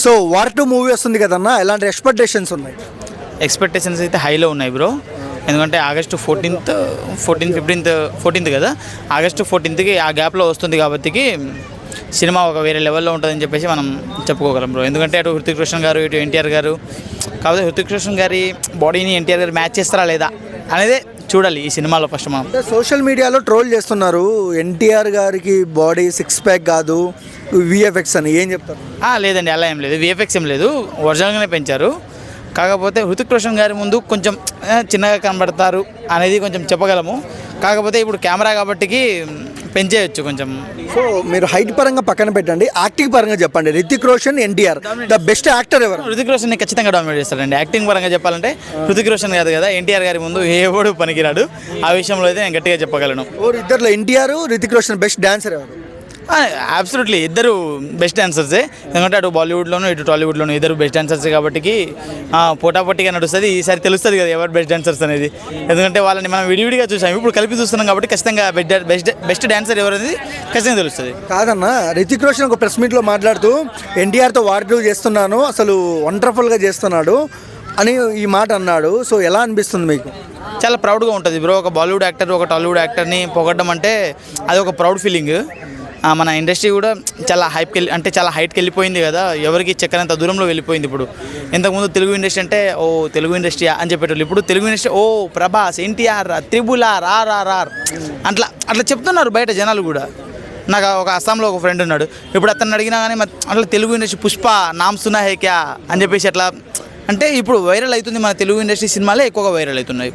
So war 2 movie వస్తుంది కదన్నా, ఎలాంటి ఎక్స్పెక్టేషన్స్ ఉన్నాయి? ఎక్స్పెక్టేషన్స్ అయితే హైలో ఉన్నాయి బ్రో. ఎందుకంటే ఆగస్టు 14th కదా, ఆగస్టు 14th ఆ గ్యాప్లో వస్తుంది కాబట్టి సినిమా ఒక వేరే లెవెల్లో ఉంటుందని చెప్పేసి మనం చెప్పుకోగలం బ్రో. ఎందుకంటే అటు హృతిక్ రోషన్ గారు, ఇటు ఎన్టీఆర్ గారు. కాకపోతే హృతిక్ రోషన్ గారి బాడీని ఎన్టీఆర్ గారు మ్యాచ్ చేస్తారా లేదా అనేదే చూడాలి ఈ సినిమాలో ఫస్ట్ మనం. సోషల్ మీడియాలో ట్రోల్ చేస్తున్నారు, ఎన్టీఆర్ గారికి బాడీ 6 ప్యాక్ కాదు విఎఫ్ఎక్స్ అని, ఏం చెప్తారు? లేదండి, అలా ఏం లేదు, విఎఫ్ఎక్స్ ఏం లేదు, ఒరిజినల్గానే పెంచారు. కాకపోతే హృతిక్ రోషన్ గారి ముందు కొంచెం చిన్నగా కనబడతారు అనేది కొంచెం చెప్పగలము. కాకపోతే ఇప్పుడు కెమెరా కాబట్టికి పెంచేయచ్చు కొంచెం. సో మీరు హైట్ పరంగా పక్కన పెట్టండి, యాక్టింగ్ పరంగా చెప్పండి. Hrithik Roshan, NTR the best actor ఎవరు? హృతిక్ రోషన్ ఖచ్చితంగా డామినేట్ చేస్తారండి. యాక్టింగ్ పరంగా చెప్పాలంటే హృతిక్ రోషన్ కాదు కదా, ఎన్టీఆర్ గారి ముందు ఎవడు పనికిరాడు. ఆ విషయంలో అయితే నేను గట్టిగా చెప్పగలను. ఇద్దరులో ఎన్టీఆర్, హృతిక్ రోషన్ బెస్ట్ డాన్సర్ ఎవరు? అబ్సల్యూట్లీ ఇద్దరు బెస్ట్ డాన్సర్సే. ఎందుకంటే అటు బాలీవుడ్లోను ఇటు టాలీవుడ్లోను ఇద్దరు బెస్ట్ డాన్సర్సే కాబట్టి పోటాపోటీగా నడుస్తుంది. ఈసారి తెలుస్తుంది కదా ఎవరు బెస్ట్ డాన్సర్స్ అనేది. ఎందుకంటే వాళ్ళని మనం విడివిడిగా చూసాం, ఇప్పుడు కలిపి చూస్తున్నాం కాబట్టి ఖచ్చితంగా బెస్ట్ డాన్సర్ ఎవరు అనేది ఖచ్చితంగా తెలుస్తుంది. కాదన్నా, హృతిక్ రోషన్ ఒక ప్రెస్ మీట్లో మాట్లాడుతూ ఎన్టీఆర్తో వార్ 2 చేస్తున్నాను, అసలు వండర్ఫుల్గా చేస్తున్నాడు అని ఈ మాట అన్నాడు. సో ఎలా అనిపిస్తుంది మీకు? చాలా ప్రౌడ్గా ఉంటుంది బ్రో. ఒక బాలీవుడ్ యాక్టర్ ఒక టాలీవుడ్ యాక్టర్ని పొగడ్డం అంటే అది ఒక ప్రౌడ్ ఫీలింగ్. మన ఇండస్ట్రీ కూడా చాలా చాలా హైట్కి వెళ్ళిపోయింది కదా, ఎవరికి చెక్కనంత దూరంలో వెళ్ళిపోయింది. ఇప్పుడు ఇంతకుముందు తెలుగు ఇండస్ట్రీ అంటే ఓ తెలుగు ఇండస్ట్రీ అని చెప్పేటోళ్ళు, ఇప్పుడు తెలుగు ఇండస్ట్రీ ఓ ప్రభాస్, ఎన్టీఆర్, త్రిబుల్ ఆర్ అట్లా చెప్తున్నారు బయట జనాలు కూడా. నాకు ఒక అస్సాంలో ఒక ఫ్రెండ్ ఉన్నాడు, ఇప్పుడు అతను అడిగినా కానీ అట్లా తెలుగు ఇండస్ట్రీ పుష్ప నామ్ సునా హే క్యా అని చెప్పేసి అట్లా అంటే ఇప్పుడు వైరల్ అవుతుంది. మన తెలుగు ఇండస్ట్రీ సినిమాలే ఎక్కువగా వైరల్ అవుతున్నాయి.